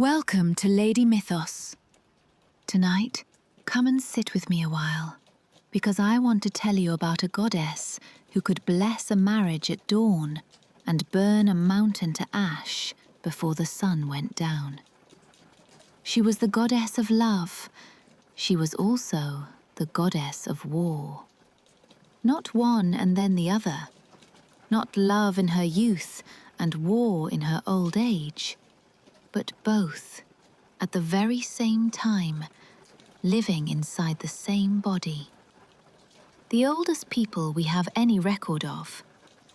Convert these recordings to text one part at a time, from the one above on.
Welcome to Lady Mythos. Tonight, come and sit with me a while, because I want to tell you about a goddess who could bless a marriage at dawn and burn a mountain to ash before the sun went down. She was the goddess of love. She was also the goddess of war. Not one and then the other. Not love in her youth and war in her old age, but both at the very same time, living inside the same body. The oldest people we have any record of,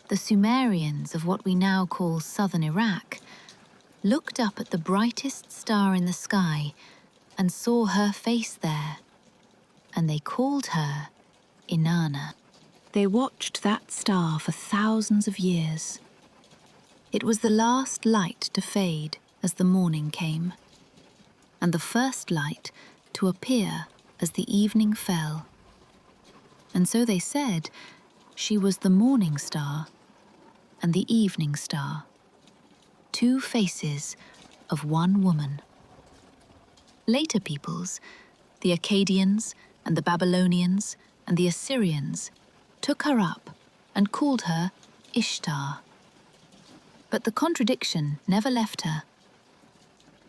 the Sumerians of what we now call southern Iraq, looked up at the brightest star in the sky and saw her face there, and they called her Inanna. They watched that star for thousands of years. It was the last light to fade as the morning came, and the first light to appear as the evening fell. And so they said she was the morning star and the evening star, two faces of one woman. Later peoples, the Akkadians and the Babylonians and the Assyrians, took her up and called her Ishtar. But the contradiction never left her.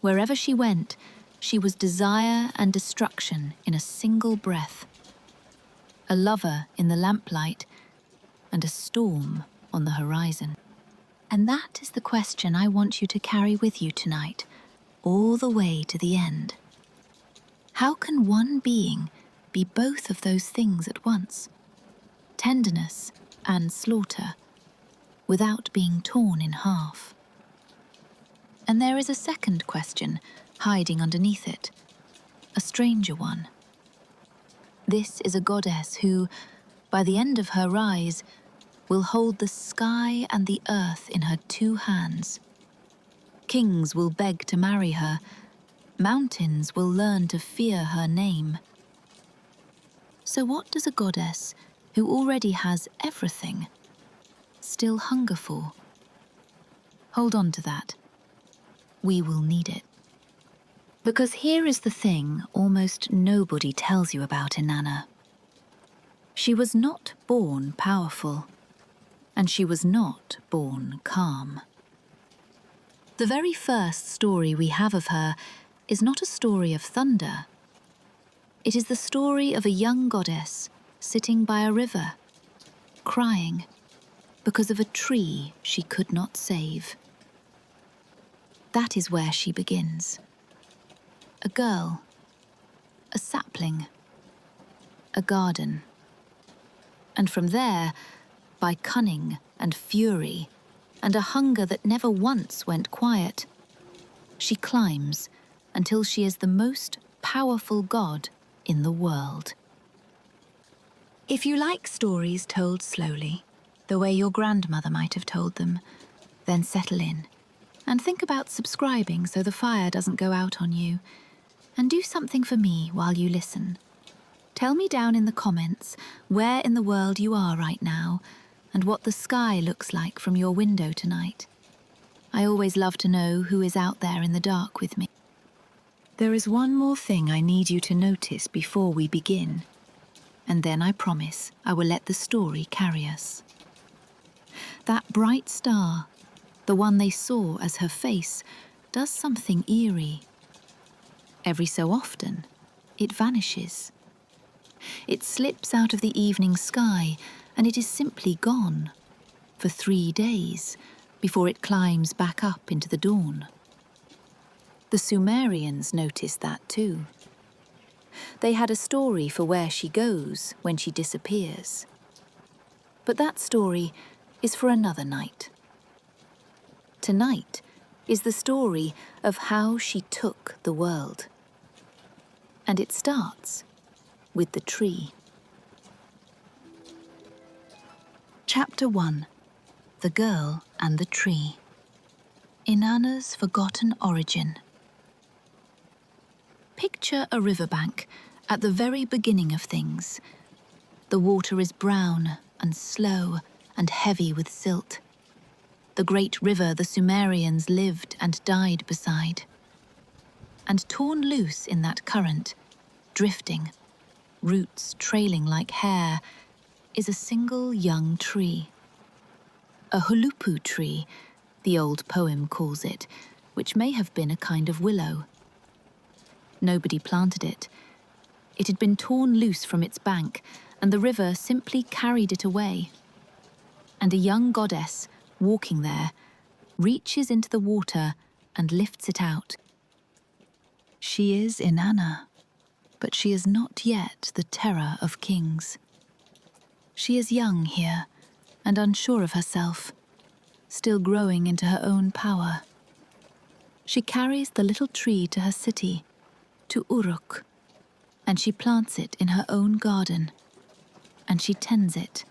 Wherever she went, she was desire and destruction in a single breath. A lover in the lamplight and a storm on the horizon. And that is the question I want you to carry with you tonight, all the way to the end. How can one being be both of those things at once? Tenderness and slaughter, without being torn in half. And there is a second question hiding underneath it, a stranger one. This is a goddess who, by the end of her rise, will hold the sky and the earth in her two hands. Kings will beg to marry her. Mountains will learn to fear her name. So what does a goddess who already has everything still hunger for? Hold on to that. We will need it. Because here is the thing almost nobody tells you about Inanna. She was not born powerful, and she was not born calm. The very first story we have of her is not a story of thunder. It is the story of a young goddess sitting by a river, crying because of a tree she could not save. That is where she begins. A girl, a sapling, a garden. And from there, by cunning and fury, and a hunger that never once went quiet, she climbs until she is the most powerful god in the world. If you like stories told slowly, the way your grandmother might have told them, then settle in and think about subscribing so the fire doesn't go out on you. And do something for me while you listen. Tell me down in the comments where in the world you are right now and what the sky looks like from your window tonight. I always love to know who is out there in the dark with me. There is one more thing I need you to notice before we begin, and then I promise I will let the story carry us. That bright star, the one they saw as her face, does something eerie. Every so often, it vanishes. It slips out of the evening sky, and it is simply gone for 3 days before it climbs back up into the dawn. The Sumerians noticed that too. They had a story for where she goes when she disappears. But that story is for another night. Tonight is the story of how she took the world. And it starts with the tree. Chapter 1. The Girl and the Tree. Inanna's Forgotten Origin. Picture a riverbank at the very beginning of things. The water is brown and slow and heavy with silt. The great river the Sumerians lived and died beside. and torn loose in that current, drifting, roots trailing like hair, is a single young tree. A hulupu tree, the old poem calls it, which may have been a kind of willow. Nobody planted it. It had been torn loose from its bank, and the river simply carried it away. And a young goddess, walking there, reaches into the water and lifts it out. She is Inanna, but she is not yet the terror of kings. She is young here, and unsure of herself, still growing into her own power. She carries the little tree to her city, to Uruk, and she plants it in her own garden, and she tends it,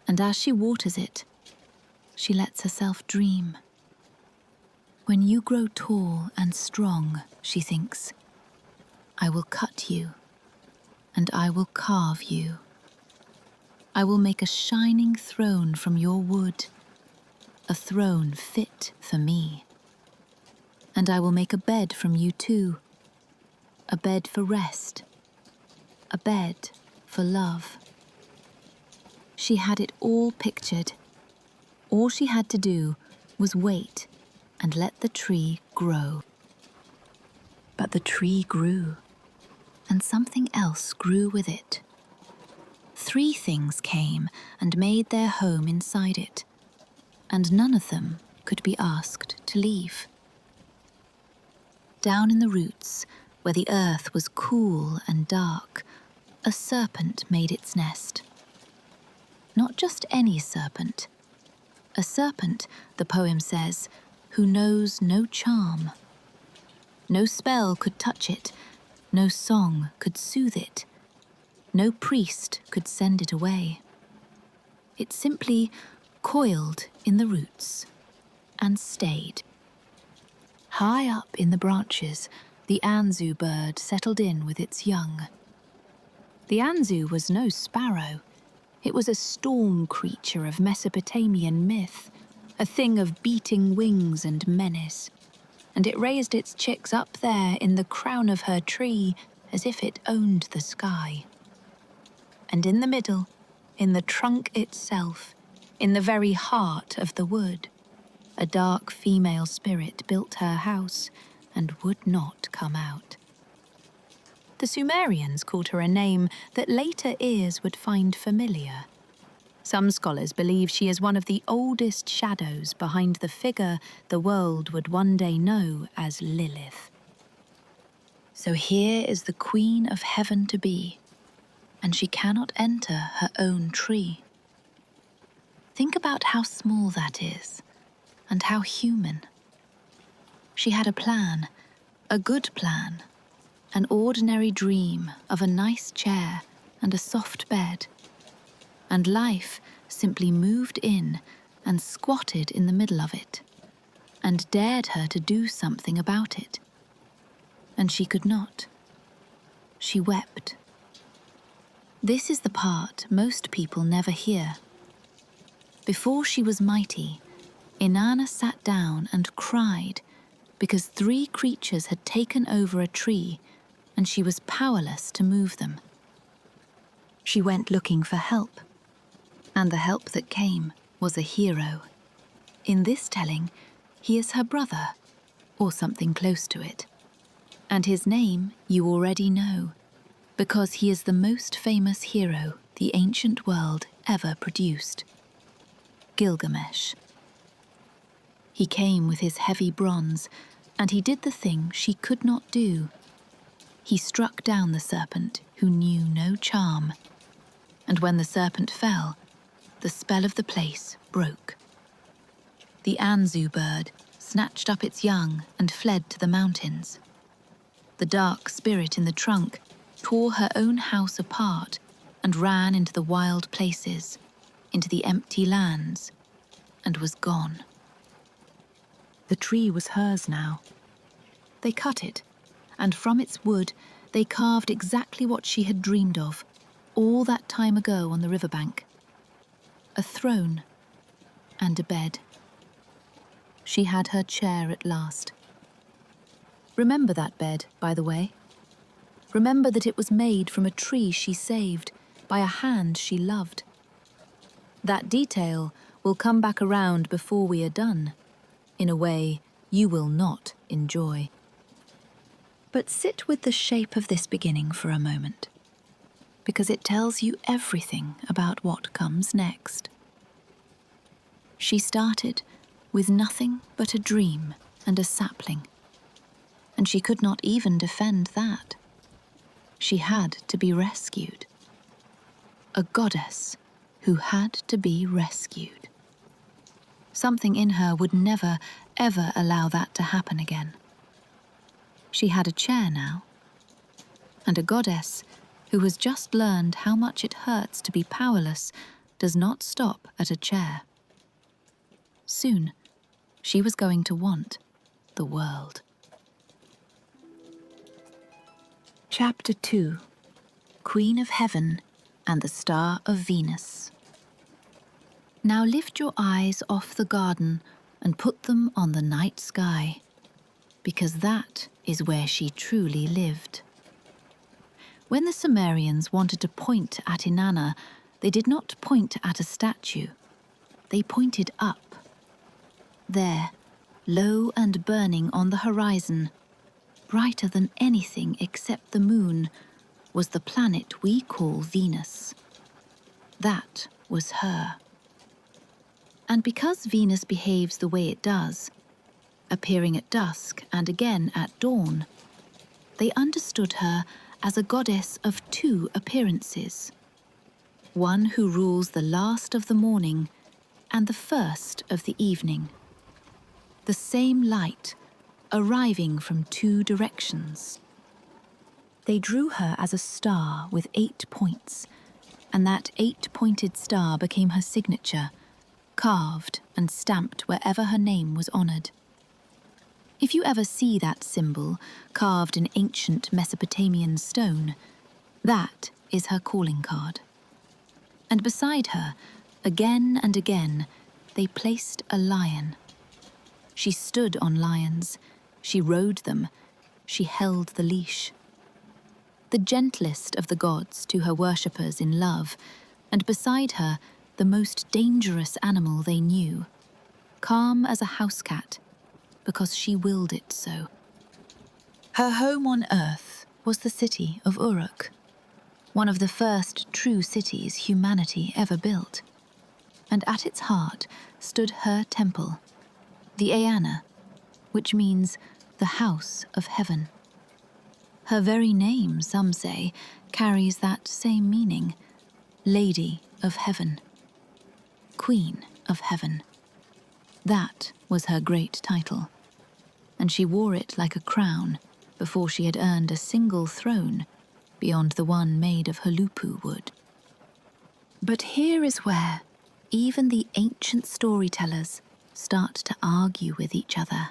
and as she waters it, she lets herself dream. When you grow tall and strong, she thinks, I will cut you, and I will carve you. I will make a shining throne from your wood, a throne fit for me. And I will make a bed from you too, a bed for rest, a bed for love. She had it all pictured. All she had to do was wait and let the tree grow. But the tree grew, and something else grew with it. 3 things came and made their home inside it, and none of them could be asked to leave. Down in the roots, where the earth was cool and dark, a serpent made its nest. Not just any serpent. A serpent, the poem says, who knows no charm. No spell could touch it, no song could soothe it, no priest could send it away. It simply coiled in the roots and stayed. High up in the branches, the Anzu bird settled in with its young. The Anzu was no sparrow. It was a storm creature of Mesopotamian myth, a thing of beating wings and menace, and it raised its chicks up there in the crown of her tree as if it owned the sky. And in the middle, in the trunk itself, in the very heart of the wood, a dark female spirit built her house and would not come out. The Sumerians called her a name that later ears would find familiar. Some scholars believe she is one of the oldest shadows behind the figure the world would one day know as Lilith. So here is the Queen of Heaven to be, and she cannot enter her own tree. Think about how small that is, and how human. She had a plan, a good plan, an ordinary dream of a nice chair and a soft bed, and life simply moved in and squatted in the middle of it, and dared her to do something about it. And she could not. She wept. This is the part most people never hear. Before she was mighty, Inanna sat down and cried because 3 creatures had taken over a tree and she was powerless to move them. She went looking for help, and the help that came was a hero. In this telling, he is her brother, or something close to it. And his name you already know, because he is the most famous hero the ancient world ever produced. Gilgamesh. He came with his heavy bronze, and he did the thing she could not do. He struck down the serpent who knew no charm, and when the serpent fell, the spell of the place broke. The Anzu bird snatched up its young and fled to the mountains. The dark spirit in the trunk tore her own house apart and ran into the wild places, into the empty lands, and was gone. The tree was hers now. They cut it, and from its wood they carved exactly what she had dreamed of all that time ago on the riverbank. A throne and a bed. She had her chair at last. Remember that bed, by the way. Remember that it was made from a tree she saved by a hand she loved. That detail will come back around before we are done, in a way you will not enjoy. But sit with the shape of this beginning for a moment, because it tells you everything about what comes next. She started with nothing but a dream and a sapling, and she could not even defend that. She had to be rescued. A goddess who had to be rescued. Something in her would never, ever allow that to happen again. She had a chair now, and a goddess who has just learned how much it hurts to be powerless does not stop at a chair. Soon, she was going to want the world. Chapter 2: Queen of Heaven and the Star of Venus. Now lift your eyes off the garden and put them on the night sky, because that is where she truly lived. When the Sumerians wanted to point at Inanna, they did not point at a statue. They pointed up. There, low and burning on the horizon, brighter than anything except the moon, was the planet we call Venus. That was her. And because Venus behaves the way it does, appearing at dusk and again at dawn, they understood her as a goddess of two appearances. One who rules the last of the morning and the first of the evening. The same light, arriving from two directions. They drew her as a star with 8 points, and that 8-pointed star became her signature, carved and stamped wherever her name was honored. If you ever see that symbol carved in ancient Mesopotamian stone, that is her calling card. And beside her, again and again, they placed a lion. She stood on lions, she rode them, she held the leash. The gentlest of the gods to her worshippers in love, and beside her, the most dangerous animal they knew, calm as a house cat, because she willed it so. Her home on earth was the city of Uruk, one of the first true cities humanity ever built, and at its heart stood her temple, the Enheduanna, which means the house of heaven. Her very name, some say, carries that same meaning, Lady of Heaven, Queen of Heaven. That was her great title, and she wore it like a crown before she had earned a single throne beyond the one made of hulupu wood. But here is where even the ancient storytellers start to argue with each other.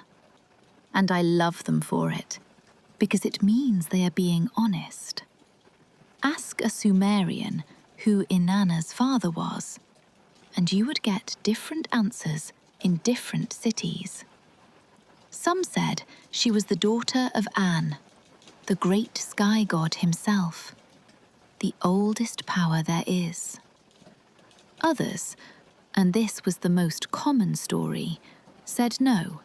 And I love them for it, because it means they are being honest. Ask a Sumerian who Inanna's father was, and you would get different answers in different cities. Some said she was the daughter of An, the great sky god himself, the oldest power there is. Others, and this was the most common story, said no,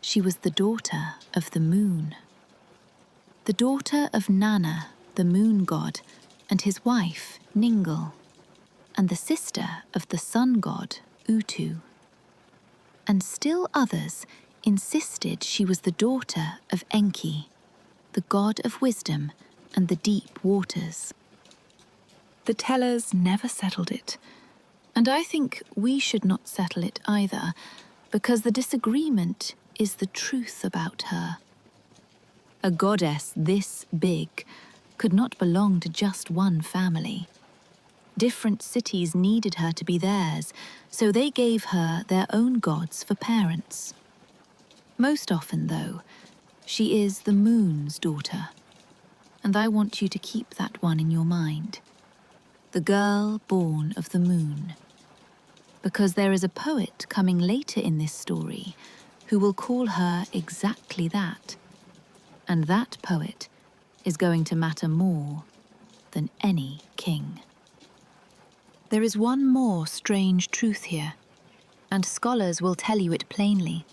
she was the daughter of the moon. The daughter of Nanna, the moon god, and his wife, Ningal, and the sister of the sun god, Utu. And still others insisted she was the daughter of Enki, the god of wisdom and the deep waters. The tellers never settled it, and I think we should not settle it either, because the disagreement is the truth about her. A goddess this big could not belong to just one family. Different cities needed her to be theirs, so they gave her their own gods for parents. Most often, though, she is the moon's daughter, and I want you to keep that one in your mind. The girl born of the moon. Because there is a poet coming later in this story who will call her exactly that. And that poet is going to matter more than any king. There is one more strange truth here, and scholars will tell you it plainly.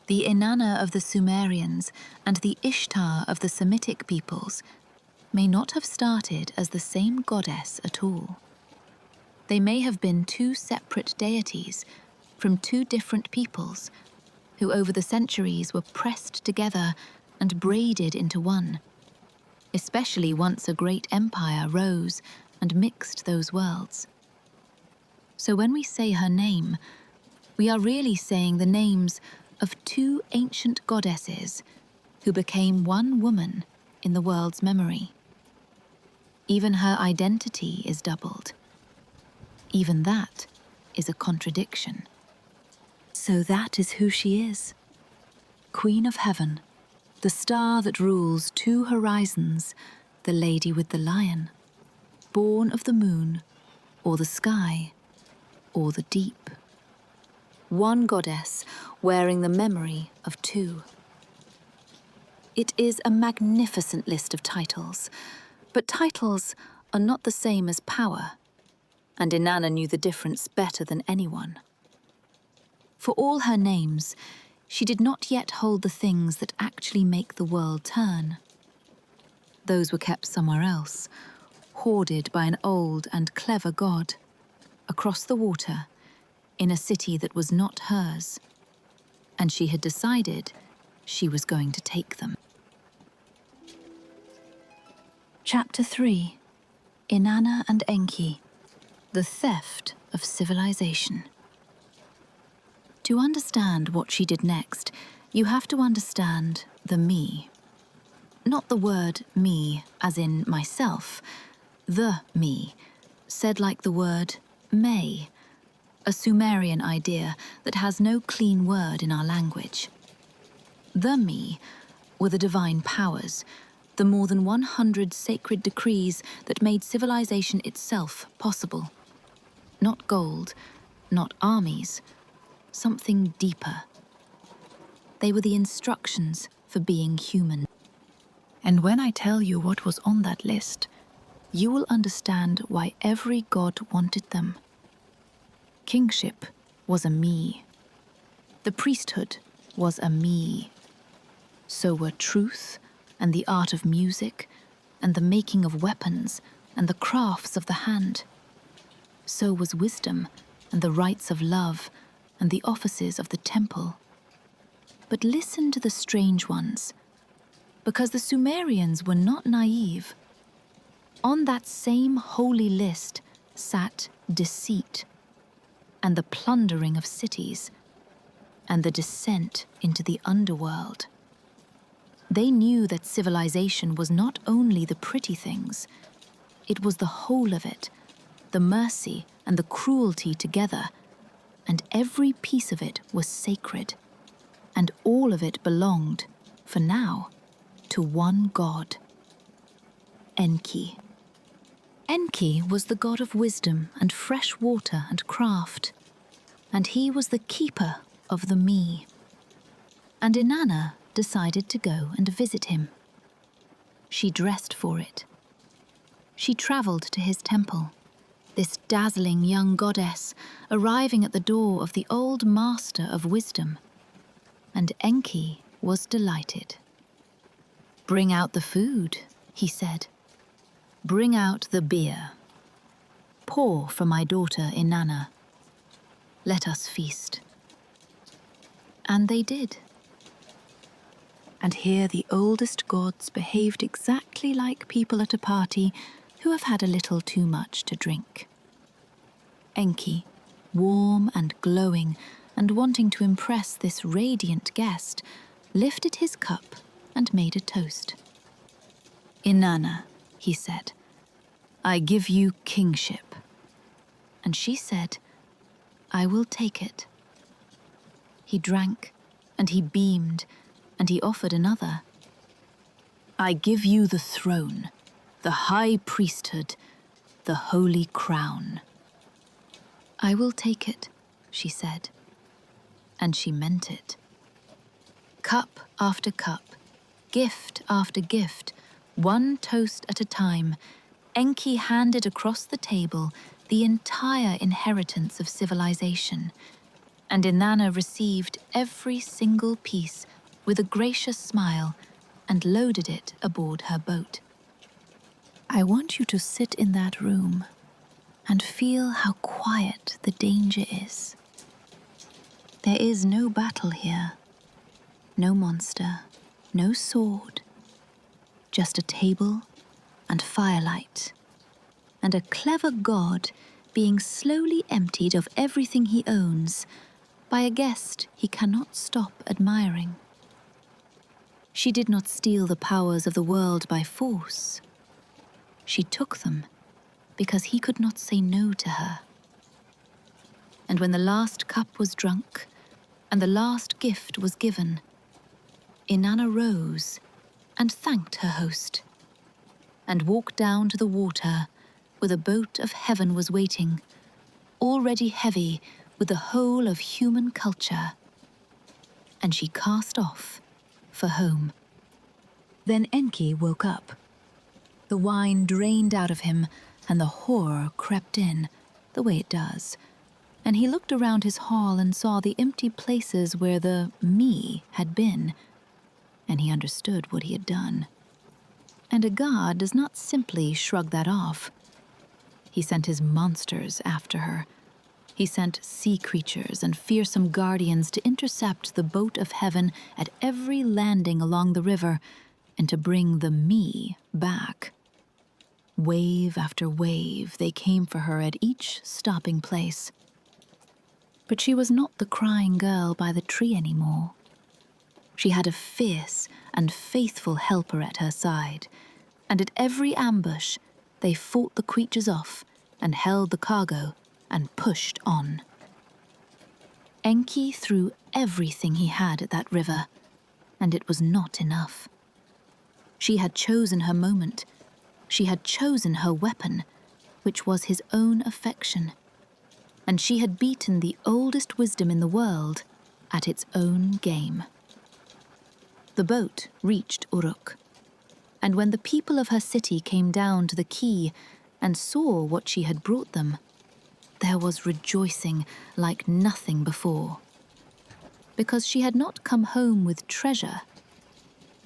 The Inanna of the Sumerians and the Ishtar of the Semitic peoples may not have started as the same goddess at all. They may have been two separate deities from two different peoples who over the centuries were pressed together and braided into one, especially once a great empire rose and mixed those worlds. So when we say her name, we are really saying the names of two ancient goddesses who became one woman in the world's memory. Even her identity is doubled. Even that is a contradiction. So that is who she is. Queen of Heaven, the star that rules two horizons, the lady with the lion, born of the moon, or the sky, or the deep. One goddess wearing the memory of two. It is a magnificent list of titles, but titles are not the same as power, and Inanna knew the difference better than anyone. For all her names, she did not yet hold the things that actually make the world turn. Those were kept somewhere else, hoarded by an old and clever god, across the water, in a city that was not hers, and she had decided she was going to take them. Chapter 3: Inanna and Enki, the theft of civilization. To understand what she did next, you have to understand the me. Not the word me as in myself, the me, said like the word may, a Sumerian idea that has no clean word in our language. The me were the divine powers, the more than 100 sacred decrees that made civilization itself possible. Not gold, not armies, something deeper. They were the instructions for being human. And when I tell you what was on that list, you will understand why every god wanted them. Kingship was a me. The priesthood was a me. So were truth and the art of music and the making of weapons and the crafts of the hand. So was wisdom and the rites of love and the offices of the temple. But listen to the strange ones, because the Sumerians were not naive. On that same holy list sat deceit, and the plundering of cities, and the descent into the underworld. They knew that civilization was not only the pretty things, it was the whole of it, the mercy and the cruelty together, and every piece of it was sacred, and all of it belonged, for now, to one god, Enki. Enki was the god of wisdom and fresh water and craft, and he was the keeper of the me. And Inanna decided to go and visit him. She dressed for it. She travelled to his temple, this dazzling young goddess arriving at the door of the old master of wisdom, and Enki was delighted. "Bring out the food," he said. "Bring out the beer. Pour for my daughter Inanna. Let us feast." And they did. And here the oldest gods behaved exactly like people at a party who have had a little too much to drink. Enki, warm and glowing and wanting to impress this radiant guest, lifted his cup and made a toast. "Inanna," he said, "I give you kingship." And she said, "I will take it." He drank, and he beamed, and he offered another. "I give you the throne, the high priesthood, the holy crown." "I will take it," she said, and she meant it. Cup after cup, gift after gift, one toast at a time, Enki handed across the table the entire inheritance of civilization, and Inanna received every single piece with a gracious smile and loaded it aboard her boat. I want you to sit in that room and feel how quiet the danger is. There is no battle here, no monster, no sword, just a table and firelight, and a clever god being slowly emptied of everything he owns by a guest he cannot stop admiring. She did not steal the powers of the world by force. She took them because he could not say no to her. And when the last cup was drunk and the last gift was given, Inanna rose and thanked her host, and walked down to the water where the boat of heaven was waiting, already heavy with the whole of human culture. And she cast off for home. Then Enki woke up. The wine drained out of him, and the horror crept in, the way it does. And he looked around his hall and saw the empty places where the me had been, and he understood what he had done. And a god does not simply shrug that off. He sent his monsters after her. He sent sea creatures and fearsome guardians to intercept the boat of heaven at every landing along the river, and to bring the me back. Wave after wave, they came for her at each stopping place. But she was not the crying girl by the tree anymore. She had a fierce and faithful helper at her side, and at every ambush, they fought the creatures off and held the cargo and pushed on. Enki threw everything he had at that river, and it was not enough. She had chosen her moment. She had chosen her weapon, which was his own affection. And she had beaten the oldest wisdom in the world at its own game. The boat reached Uruk, and when the people of her city came down to the quay and saw what she had brought them, there was rejoicing like nothing before. Because she had not come home with treasure,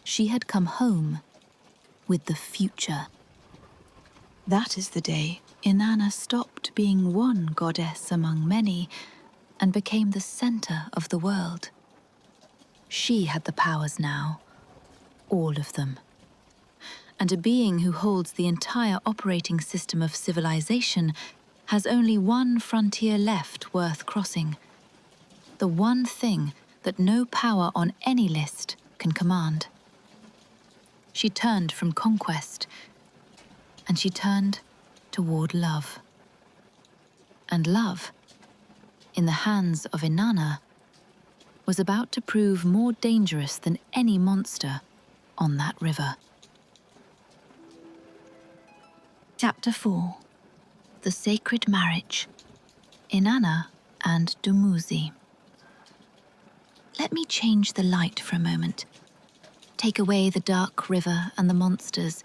she had come home with the future. That is the day Inanna stopped being one goddess among many and became the center of the world. She had the powers now, all of them. And a being who holds the entire operating system of civilization has only one frontier left worth crossing. The one thing that no power on any list can command. She turned from conquest, and she turned toward love. And love, in the hands of Inanna, was about to prove more dangerous than any monster on that river. Chapter 4. The Sacred Marriage. Inanna and Dumuzi. Let me change the light for a moment. Take away the dark river and the monsters,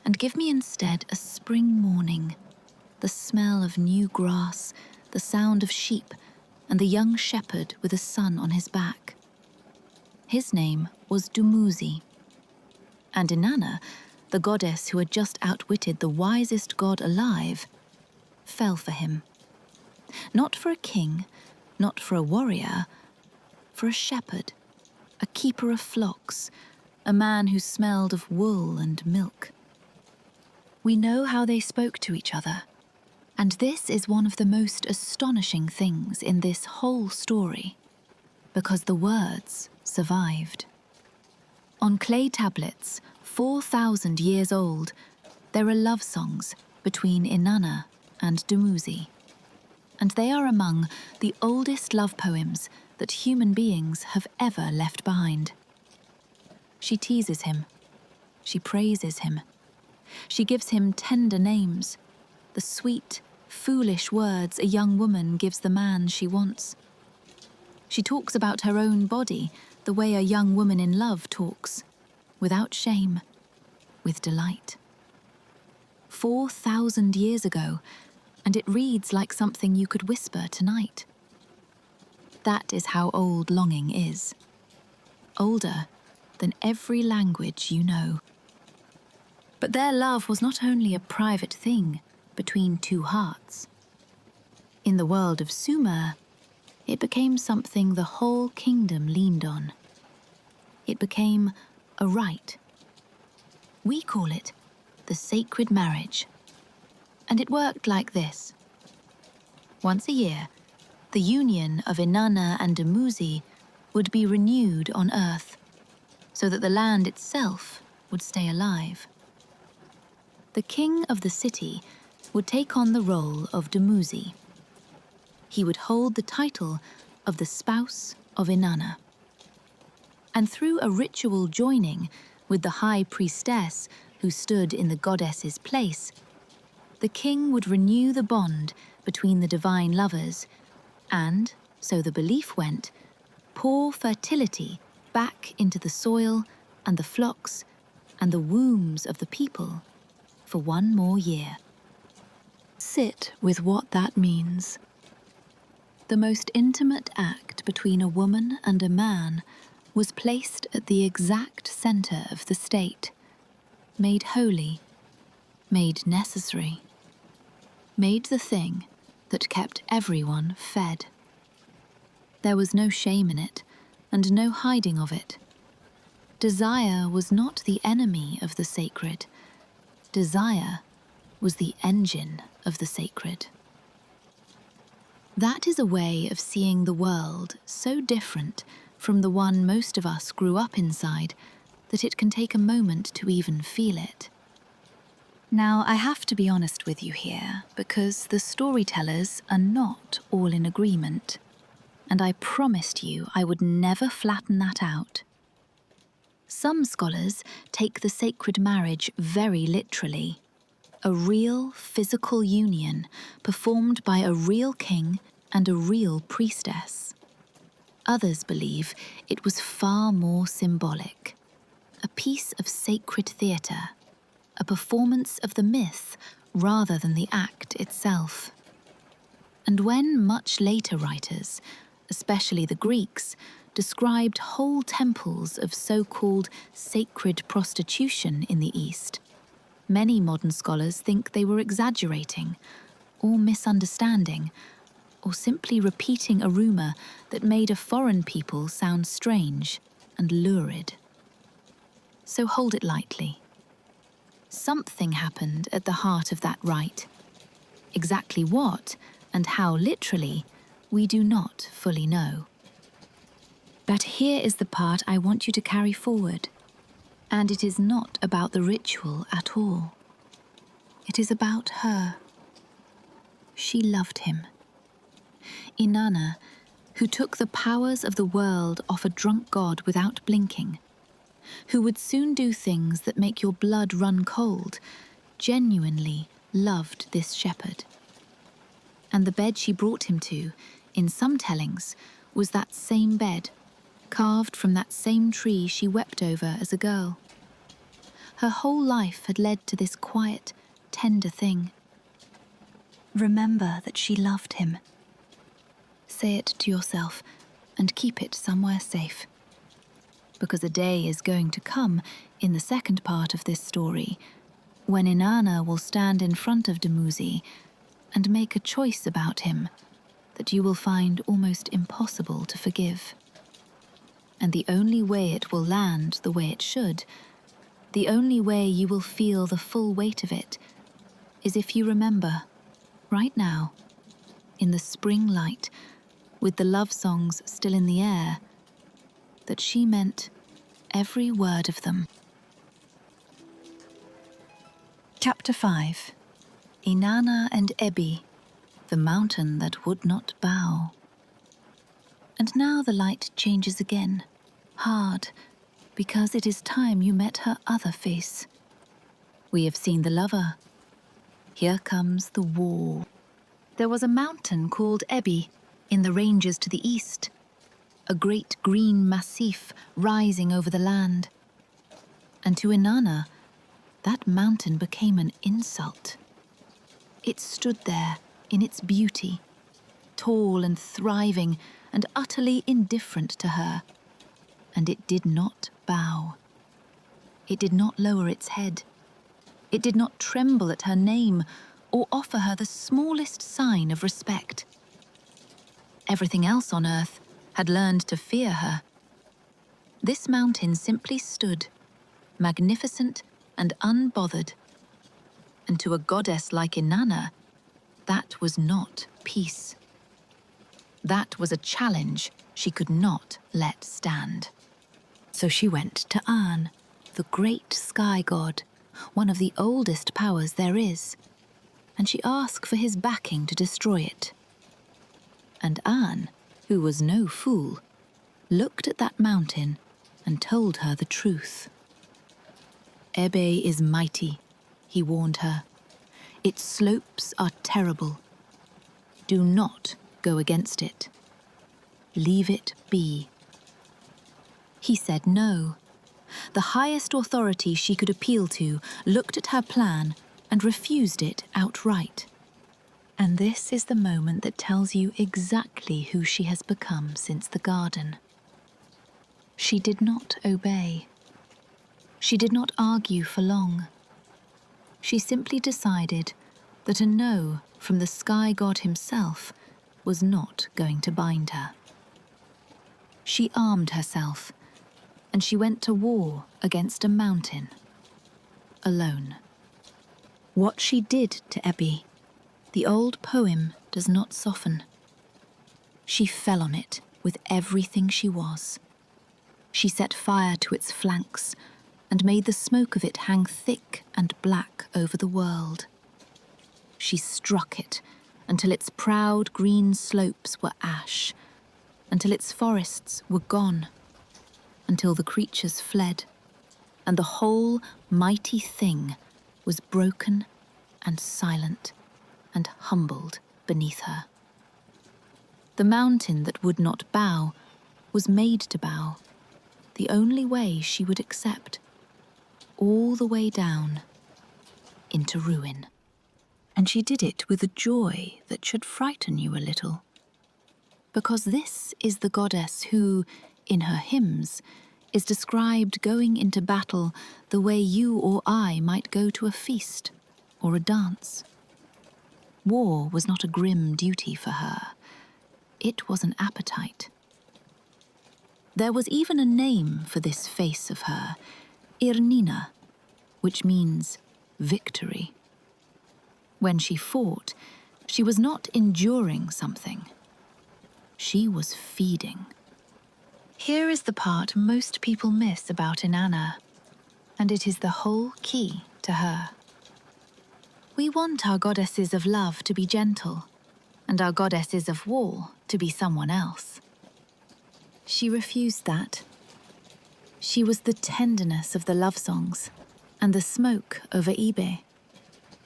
and give me instead a spring morning, the smell of new grass, the sound of sheep, and the young shepherd with a son on his back. His name was Dumuzi, and Inanna, the goddess who had just outwitted the wisest god alive, fell for him. Not for a king, not for a warrior, for a shepherd, a keeper of flocks, a man who smelled of wool and milk. We know how they spoke to each other, and this is one of the most astonishing things in this whole story, because the words survived. On clay tablets, 4,000 years old, there are love songs between Inanna and Dumuzi, and they are among the oldest love poems that human beings have ever left behind. She teases him. She praises him. She gives him tender names, the sweet, foolish words a young woman gives the man she wants. She talks about her own body the way a young woman in love talks. without shame, with delight. 4,000 years ago, and it reads like something you could whisper tonight. That is how old longing is. Older than every language you know. But their love was not only a private thing between two hearts. In the world of Sumer, it became something the whole kingdom leaned on. It became a rite. We call it the sacred marriage. And it worked like this. Once a year, the union of Inanna and Dumuzi would be renewed on Earth, so that the land itself would stay alive. The king of the city would take on the role of Dumuzi. He would hold the title of the spouse of Inanna. And through a ritual joining with the high priestess who stood in the goddess's place, the king would renew the bond between the divine lovers and, so the belief went, pour fertility back into the soil and the flocks and the wombs of the people for one more year. Sit with what that means. The most intimate act between a woman and a man was placed at the exact center of the state, made holy, made necessary, made the thing that kept everyone fed. There was no shame in it, and no hiding of it. Desire was not the enemy of the sacred. Desire was the engine of the sacred. That is a way of seeing the world so different from the one most of us grew up inside that it can take a moment to even feel it. Now, I have to be honest with you here, because the storytellers are not all in agreement, and I promised you I would never flatten that out. Some scholars take the sacred marriage very literally, a real physical union performed by a real king and a real priestess. Others believe it was far more symbolic, a piece of sacred theatre, a performance of the myth rather than the act itself. And when much later writers, especially the Greeks, described whole temples of so-called sacred prostitution in the East, many modern scholars think they were exaggerating, or misunderstanding, or simply repeating a rumour that made a foreign people sound strange and lurid. So hold it lightly. Something happened at the heart of that rite. Exactly what, and how literally, we do not fully know. But here is the part I want you to carry forward. And it is not about the ritual at all. It is about her. She loved him. Inanna, who took the powers of the world off a drunk god without blinking, who would soon do things that make your blood run cold, genuinely loved this shepherd. And the bed she brought him to, in some tellings, was that same bed, carved from that same tree she wept over as a girl. Her whole life had led to this quiet, tender thing. Remember that she loved him. Say it to yourself and keep it somewhere safe. Because a day is going to come in the second part of this story when Inanna will stand in front of Dumuzi and make a choice about him that you will find almost impossible to forgive. And the only way it will land the way it should, the only way you will feel the full weight of it, is if you remember, right now, in the spring light, with the love songs still in the air, that she meant every word of them. Chapter 5. Inanna and Ebih, the mountain that would not bow. And now the light changes again, hard, because it is time you met her other face. We have seen the lover. Here comes the war. There was a mountain called Ebih in the ranges to the east, a great green massif rising over the land. And to Inanna, that mountain became an insult. It stood there in its beauty, tall and thriving and utterly indifferent to her. And it did not bow. It did not lower its head. It did not tremble at her name or offer her the smallest sign of respect. Everything else on earth had learned to fear her. This mountain simply stood, magnificent and unbothered. And to a goddess like Inanna, that was not peace. That was a challenge she could not let stand. So she went to An, the great sky god, one of the oldest powers there is, and she asked for his backing to destroy it. And An, who was no fool, looked at that mountain and told her the truth. Ebih is mighty, he warned her. Its slopes are terrible. Do not go against it. Leave it be. He said no. The highest authority she could appeal to looked at her plan and refused it outright. And this is the moment that tells you exactly who she has become since the garden. She did not obey. She did not argue for long. She simply decided that a no from the sky god himself was not going to bind her. She armed herself, and she went to war against a mountain, alone. What she did to Ebih, the old poem does not soften. She fell on it with everything she was. She set fire to its flanks and made the smoke of it hang thick and black over the world. She struck it until its proud green slopes were ash, until its forests were gone, until the creatures fled, and the whole mighty thing was broken and silent and humbled beneath her. The mountain that would not bow was made to bow, the only way she would accept, all the way down into ruin. And she did it with a joy that should frighten you a little. Because this is the goddess who, in her hymns, is described going into battle the way you or I might go to a feast or a dance. War was not a grim duty for her. It was an appetite. There was even a name for this face of her, Irnina, which means victory. When she fought, she was not enduring something. She was feeding. Here is the part most people miss about Inanna, and it is the whole key to her. We want our goddesses of love to be gentle, and our goddesses of war to be someone else. She refused that. She was the tenderness of the love songs and the smoke over Ebih,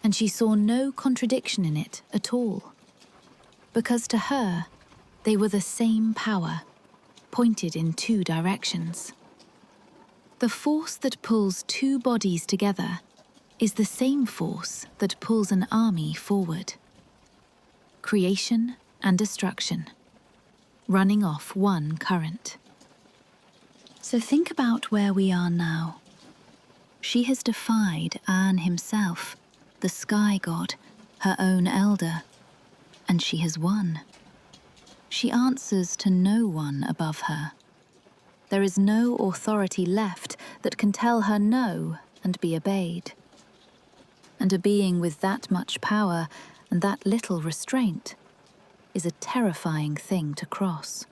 and she saw no contradiction in it at all, because to her, they were the same power, pointed in two directions. The force that pulls two bodies together is the same force that pulls an army forward. Creation and destruction, running off one current. So think about where we are now. She has defied An himself, the sky god, her own elder, and she has won. She answers to no one above her. There is no authority left that can tell her no and be obeyed. And a being with that much power and that little restraint is a terrifying thing to cross.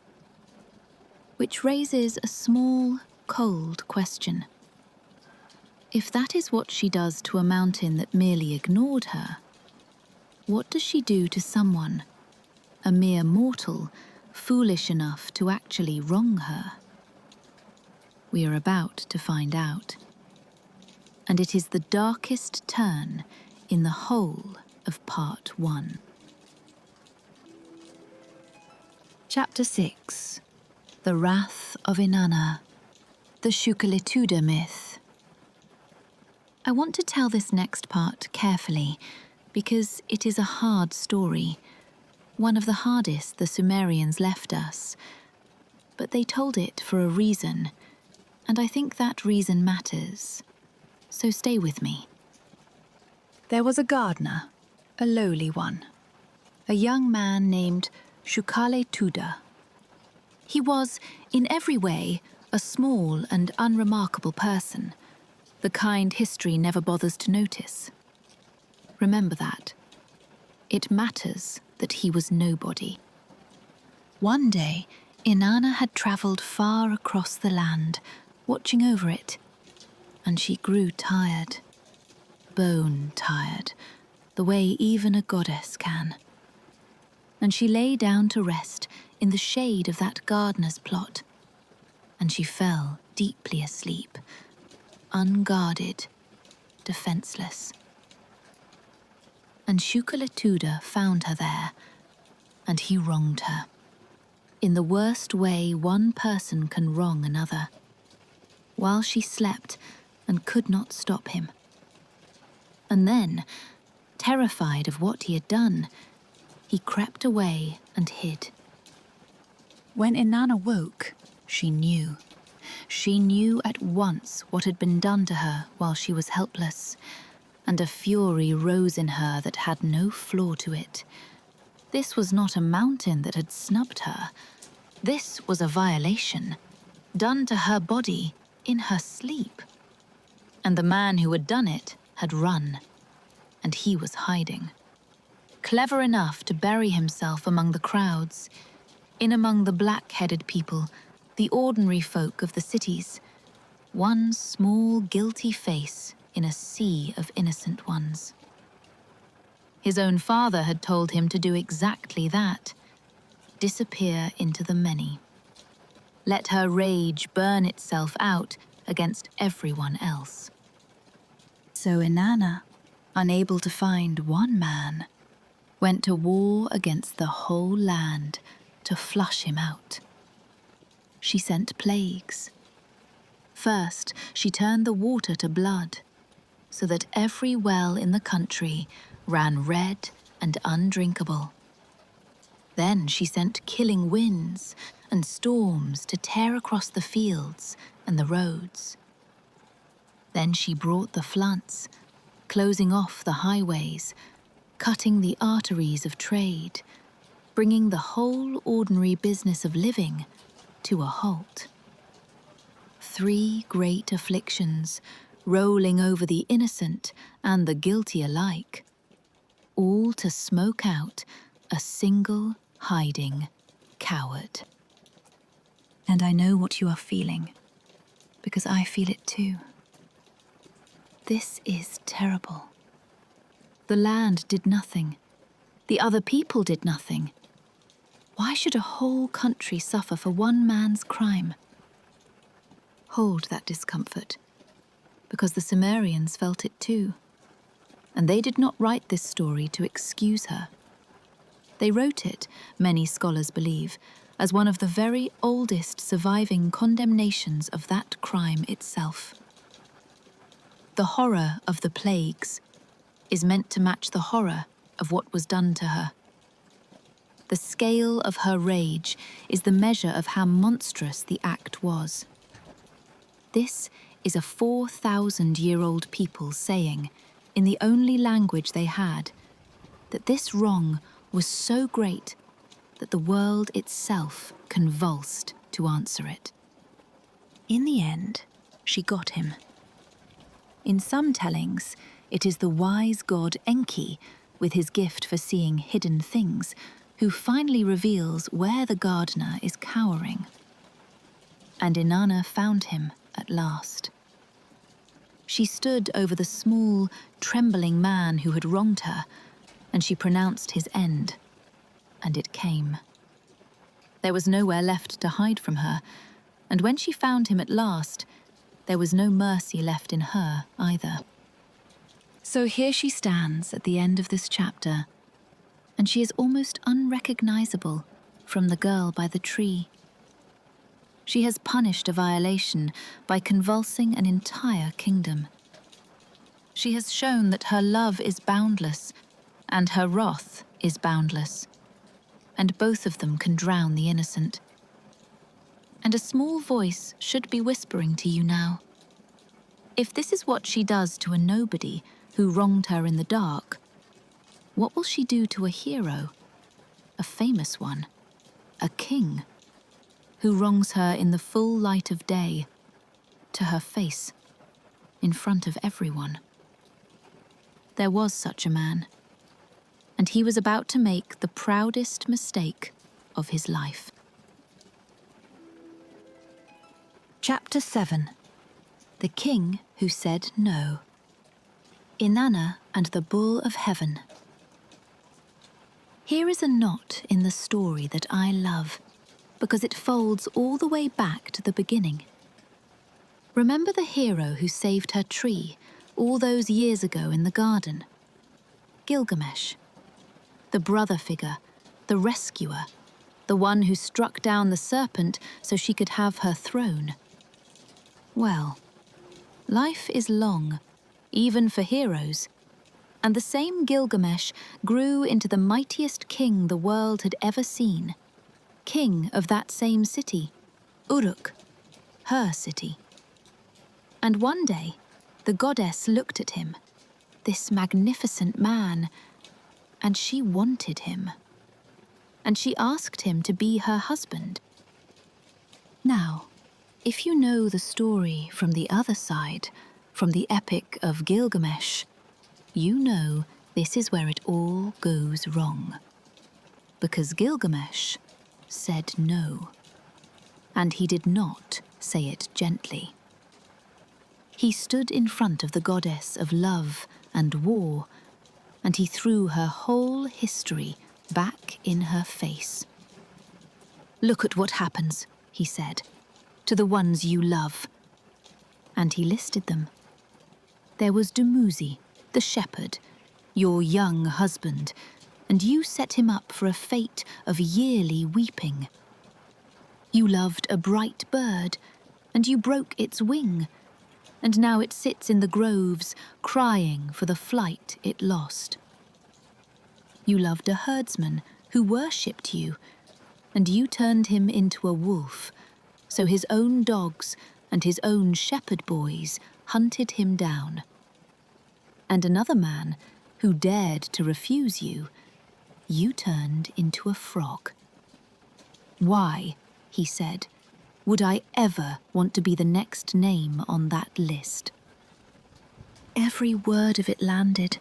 Which raises a small, cold question. If that is what she does to a mountain that merely ignored her, what does she do to someone, a mere mortal, foolish enough to actually wrong her? We are about to find out. And it is the darkest turn in the whole of Part 1. Chapter 6. The Wrath of Inanna, the Shukaletuda myth. I want to tell this next part carefully because it is a hard story, one of the hardest the Sumerians left us. But they told it for a reason, and I think that reason matters. So stay with me. There was a gardener, a lowly one, a young man named Shukaletuda. He was, in every way, a small and unremarkable person, the kind history never bothers to notice. Remember that. It matters that he was nobody. One day, Inanna had travelled far across the land, watching over it, and she grew tired, bone tired, the way even a goddess can. And she lay down to rest in the shade of that gardener's plot, and she fell deeply asleep, unguarded, defenceless. And Shukaletuda found her there, and he wronged her, in the worst way one person can wrong another, while she slept and could not stop him. And then, terrified of what he had done, he crept away and hid. When Inanna woke, she knew. She knew at once what had been done to her while she was helpless, and a fury rose in her that had no flaw to it. This was not a mountain that had snubbed her. This was a violation, done to her body in her sleep. And the man who had done it had run, and he was hiding. Clever enough to bury himself among the crowds, in among the black-headed people, the ordinary folk of the cities, one small guilty face in a sea of innocent ones. His own father had told him to do exactly that, disappear into the many. Let her rage burn itself out against everyone else. So Inanna, unable to find one man, went to war against the whole land to flush him out. She sent plagues. First, she turned the water to blood, so that every well in the country ran red and undrinkable. Then she sent killing winds and storms to tear across the fields and the roads. Then she brought the floods, closing off the highways, cutting the arteries of trade, bringing the whole ordinary business of living to a halt. 3 great afflictions rolling over the innocent and the guilty alike, all to smoke out a single hiding coward. And I know what you are feeling, because I feel it too. This is terrible. The land did nothing. The other people did nothing. Why should a whole country suffer for one man's crime? Hold that discomfort, because the Sumerians felt it too. And they did not write this story to excuse her. They wrote it, many scholars believe, as one of the very oldest surviving condemnations of that crime itself. The horror of the plagues is meant to match the horror of what was done to her. The scale of her rage is the measure of how monstrous the act was. This is a 4,000-year-old people saying, in the only language they had, that this wrong was so great that the world itself convulsed to answer it. In the end, she got him. In some tellings, it is the wise god Enki, with his gift for seeing hidden things, who finally reveals where the gardener is cowering. And Inanna found him at last. She stood over the small, trembling man who had wronged her, and she pronounced his end. And it came. There was nowhere left to hide from her, and when she found him at last, there was no mercy left in her either. So here she stands at the end of this chapter, and she is almost unrecognizable from the girl by the tree. She has punished a violation by convulsing an entire kingdom. She has shown that her love is boundless, and her wrath is boundless, and both of them can drown the innocent. And a small voice should be whispering to you now. If this is what she does to a nobody who wronged her in the dark, what will she do to a hero, a famous one, a king, who wrongs her in the full light of day, to her face, in front of everyone? There was such a man, and he was about to make the proudest mistake of his life. Chapter 7. The King Who Said No. Inanna and the Bull of Heaven. Here is a knot in the story that I love, because it folds all the way back to the beginning. Remember the hero who saved her tree all those years ago in the garden? Gilgamesh. The brother figure, the rescuer, the one who struck down the serpent so she could have her throne. Well, life is long, even for heroes, and the same Gilgamesh grew into the mightiest king the world had ever seen, king of that same city, Uruk, her city. And one day, the goddess looked at him, this magnificent man, and she wanted him. And she asked him to be her husband. Now, if you know the story from the other side, from the Epic of Gilgamesh, you know this is where it all goes wrong. Because Gilgamesh said no. And he did not say it gently. He stood in front of the goddess of love and war, and he threw her whole history back in her face. "Look at what happens," he said, "to the ones you love." And he listed them. There was Dumuzi, the shepherd, your young husband, and you set him up for a fate of yearly weeping. You loved a bright bird, and you broke its wing, and now it sits in the groves crying for the flight it lost. You loved a herdsman who worshipped you, and you turned him into a wolf, so his own dogs and his own shepherd boys hunted him down. And another man who dared to refuse you, you turned into a frog. "Why," he said, "would I ever want to be the next name on that list?" Every word of it landed,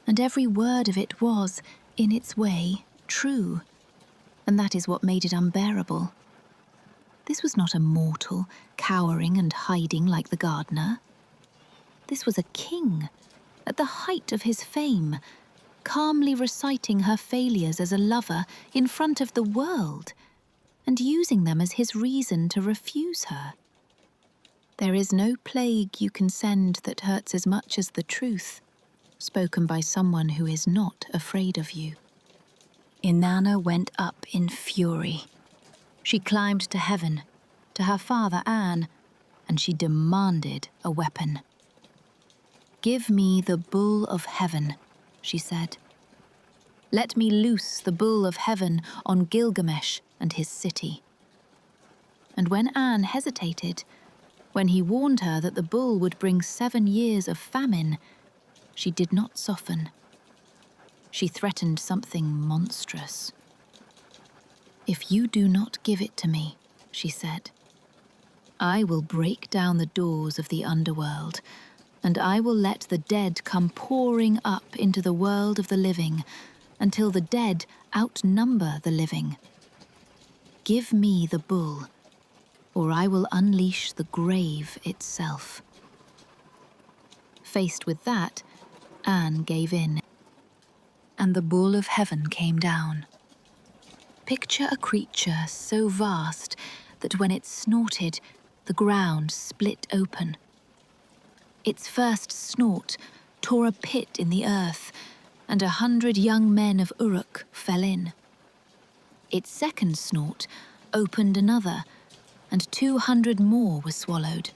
and every word of it was, in its way, true. And that is what made it unbearable. This was not a mortal, cowering and hiding like the gardener. This was a king, at the height of his fame, calmly reciting her failures as a lover in front of the world, and using them as his reason to refuse her. There is no plague you can send that hurts as much as the truth, spoken by someone who is not afraid of you. Inanna went up in fury. She climbed to heaven, to her father An, and she demanded a weapon. "Give me the bull of heaven," she said. "Let me loose the bull of heaven on Gilgamesh and his city." And when An hesitated, when he warned her that the bull would bring 7 years of famine, she did not soften. She threatened something monstrous. "If you do not give it to me," she said, "I will break down the doors of the underworld, and I will let the dead come pouring up into the world of the living, until the dead outnumber the living. Give me the bull, or I will unleash the grave itself." Faced with that, An gave in, and the bull of heaven came down. Picture a creature so vast that when it snorted, the ground split open. Its first snort tore a pit in the earth, and 100 young men of Uruk fell in. Its second snort opened another, and 200 more were swallowed.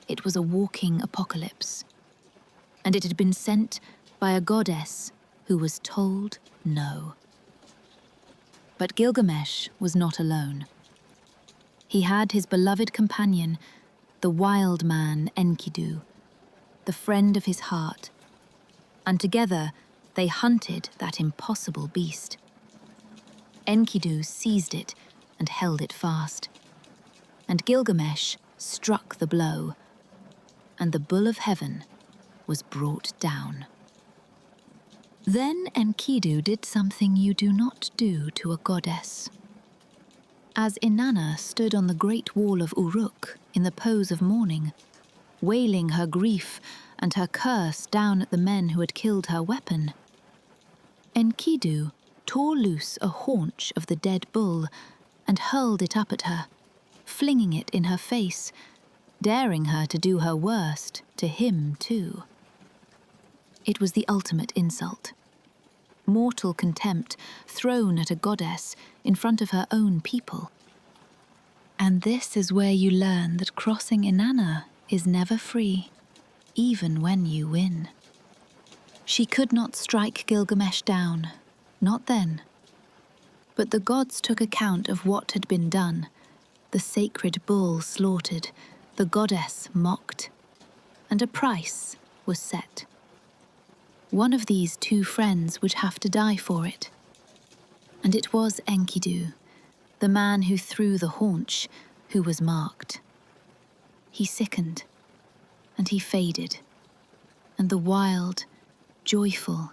It was a walking apocalypse. and it had been sent by a goddess who was told no. But Gilgamesh was not alone. He had his beloved companion, the wild man Enkidu, the friend of his heart, and together they hunted that impossible beast. Enkidu seized it and held it fast, and Gilgamesh struck the blow, and the bull of heaven was brought down. Then Enkidu did something you do not do to a goddess. As Inanna stood on the great wall of Uruk in the pose of mourning, wailing her grief and her curse down at the men who had killed her weapon, Enkidu tore loose a haunch of the dead bull and hurled it up at her, flinging it in her face, daring her to do her worst to him too. It was the ultimate insult. Mortal contempt thrown at a goddess in front of her own people. And this is where you learn that crossing Inanna is never free, even when you win. She could not strike Gilgamesh down, not then. But the gods took account of what had been done, the sacred bull slaughtered, the goddess mocked, and a price was set. One of these two friends would have to die for it. And it was Enkidu, the man who threw the haunch, who was marked. He sickened, and he faded, and the wild, joyful,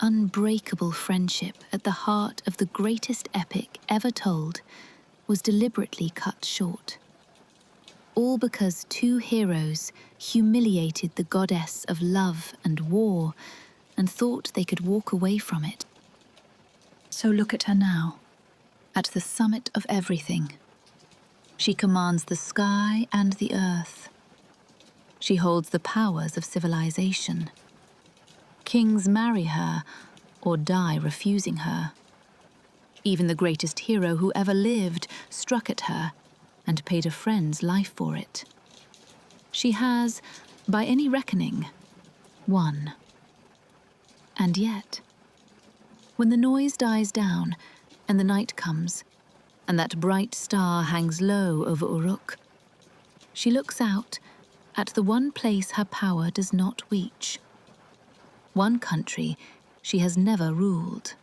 unbreakable friendship at the heart of the greatest epic ever told was deliberately cut short. All because two heroes humiliated the goddess of love and war and thought they could walk away from it. So look at her now, at the summit of everything. She commands the sky and the earth. She holds the powers of civilization. Kings marry her or die refusing her. Even the greatest hero who ever lived struck at her and paid a friend's life for it. She has, by any reckoning, won. And yet, when the noise dies down and the night comes, and that bright star hangs low over Uruk, she looks out at the one place her power does not reach, one country she has never ruled.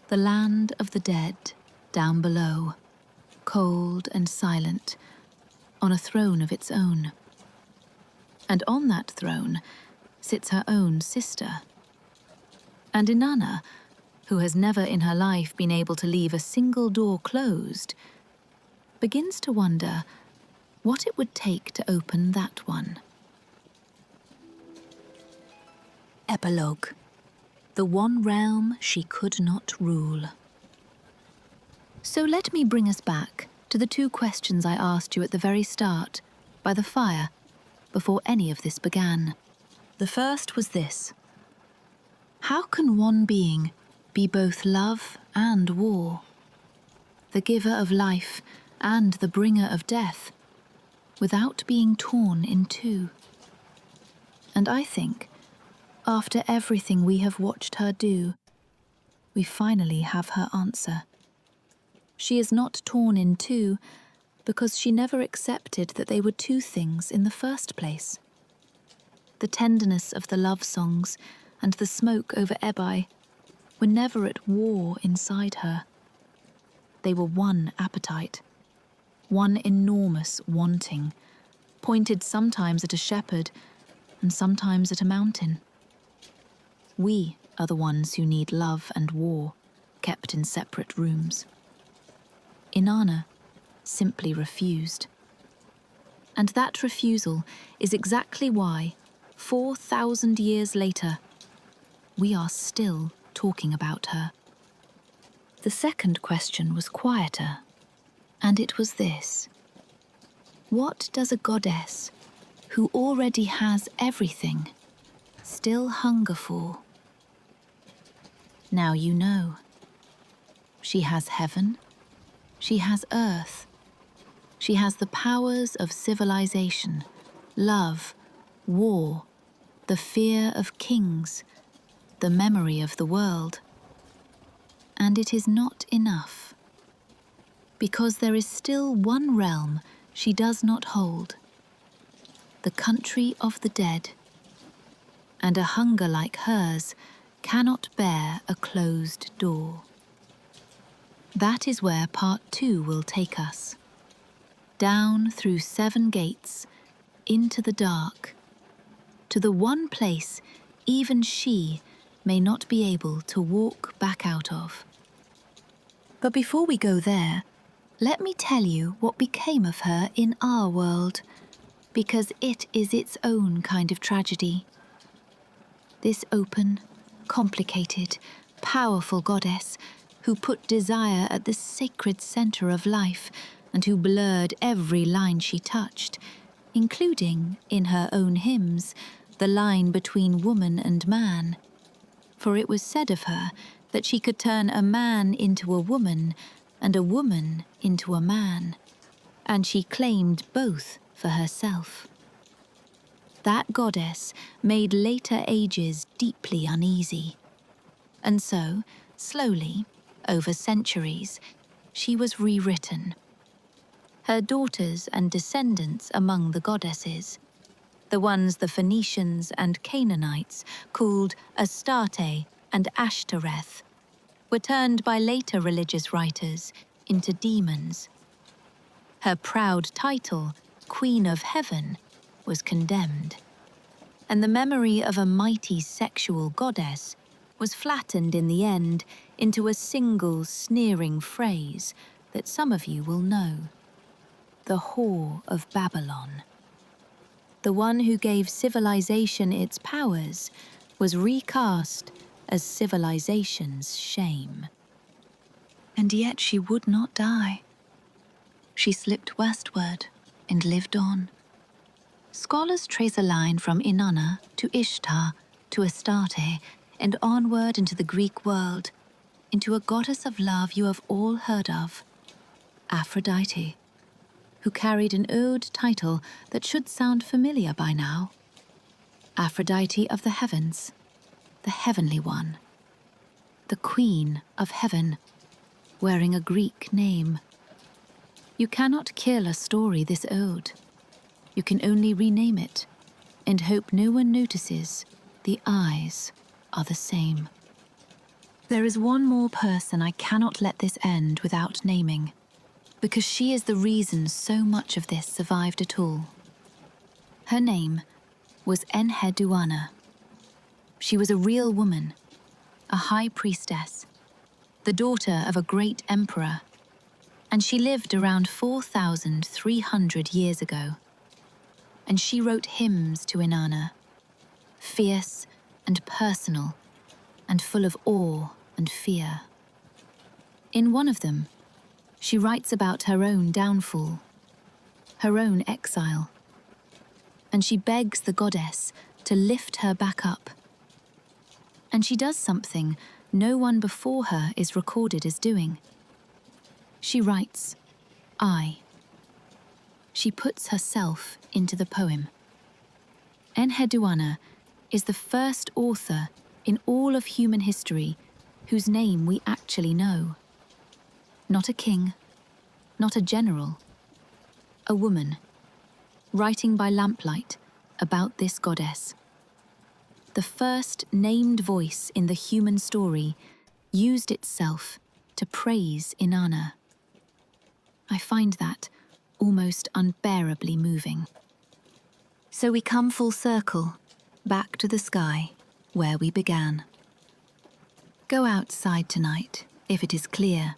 The land of the dead, down below, cold and silent, on a throne of its own. And on that throne sits her own sister. And Inanna, who has never in her life been able to leave a single door closed, begins to wonder what it would take to open that one. Epilogue. The one realm she could not rule. So let me bring us back to the two questions I asked you at the very start, by the fire, before any of this began. The first was this: how can one being be both love and war, the giver of life and the bringer of death, without being torn in two? And I think, after everything we have watched her do, we finally have her answer. She is not torn in two because she never accepted that they were two things in the first place. The tenderness of the love songs and the smoke over Ebih were never at war inside her. They were one appetite, one enormous wanting, pointed sometimes at a shepherd and sometimes at a mountain. We are the ones who need love and war, kept in separate rooms. Inanna simply refused. And that refusal is exactly why, 4,000 years later, we are still talking about her. The second question was quieter, and it was this: what does a goddess, who already has everything, still hunger for? Now you know. She has heaven, she has earth, she has the powers of civilization, love, war, the fear of kings, the memory of the world. And it is not enough, because there is still one realm she does not hold, the country of the dead, and a hunger like hers cannot bear a closed door. That is where part 2 will take us, down through 7 gates, into the dark, to the one place even she may not be able to walk back out of. But before we go there, let me tell you what became of her in our world, because it is its own kind of tragedy. This open, complicated, powerful goddess who put desire at the sacred center of life and who blurred every line she touched, including, in her own hymns, the line between woman and man. For it was said of her that she could turn a man into a woman and a woman into a man, and she claimed both for herself. That goddess made later ages deeply uneasy, and so, slowly, over centuries, she was rewritten. Her daughters and descendants among the goddesses, the ones the Phoenicians and Canaanites called Astarte and Ashtoreth, were turned by later religious writers into demons. Her proud title, Queen of Heaven, was condemned, and the memory of a mighty sexual goddess was flattened in the end into a single sneering phrase that some of you will know: the whore of Babylon. The one who gave civilization its powers was recast as civilization's shame. And yet she would not die. She slipped westward and lived on. Scholars trace a line from Inanna to Ishtar to Astarte and onward into the Greek world, into a goddess of love you have all heard of, Aphrodite, who carried an ode title that should sound familiar by now: Aphrodite of the heavens, the heavenly one, the Queen of Heaven, wearing a Greek name. You cannot kill a story this ode. You can only rename it, and hope no one notices the eyes are the same. There is one more person I cannot let this end without naming, because she is the reason so much of this survived at all. Her name was Enheduanna. She was a real woman, a high priestess, the daughter of a great emperor, and she lived around 4,300 years ago. And she wrote hymns to Inanna, fierce and personal, and full of awe and fear. In one of them, she writes about her own downfall, her own exile, and she begs the goddess to lift her back up. And she does something no one before her is recorded as doing. She writes, I. She puts herself into the poem. Enheduanna is the first author in all of human history whose name we actually know. Not a king, not a general, a woman, writing by lamplight about this goddess. The first named voice in the human story used itself to praise Inanna. I find that almost unbearably moving. So we come full circle, back to the sky, where we began. Go outside tonight, if it is clear,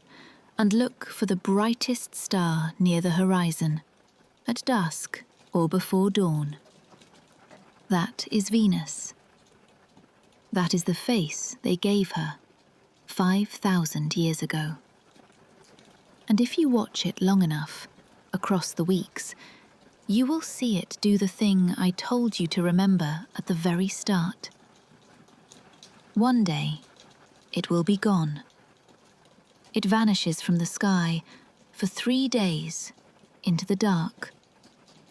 and look for the brightest star near the horizon, at dusk or before dawn. That is Venus. That is the face they gave her 5,000 years ago. And if you watch it long enough, across the weeks, you will see it do the thing I told you to remember at the very start. One day, it will be gone. It vanishes from the sky for 3 days into the dark,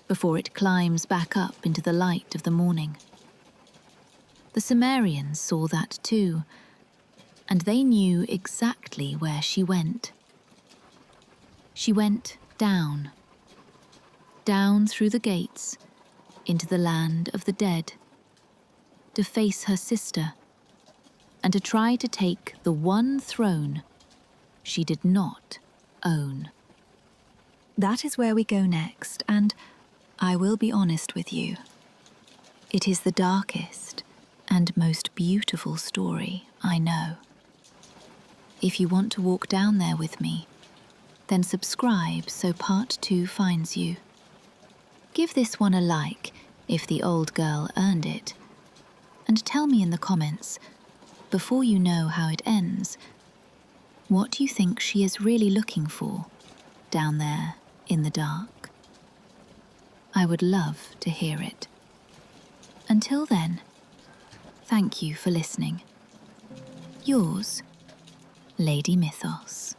before it climbs back up into the light of the morning. The Sumerians saw that too, and they knew exactly where she went. She went down, down through the gates, into the land of the dead, to face her sister, and to try to take the one throne she did not own. That is where we go next, and I will be honest with you. It is the darkest and most beautiful story I know. If you want to walk down there with me, then subscribe so part 2 finds you. Give this one a like if the old girl earned it, and tell me in the comments, before you know how it ends, what you think she is really looking for down there in the dark. I would love to hear it. Until then, thank you for listening. Yours, Lady Mythos.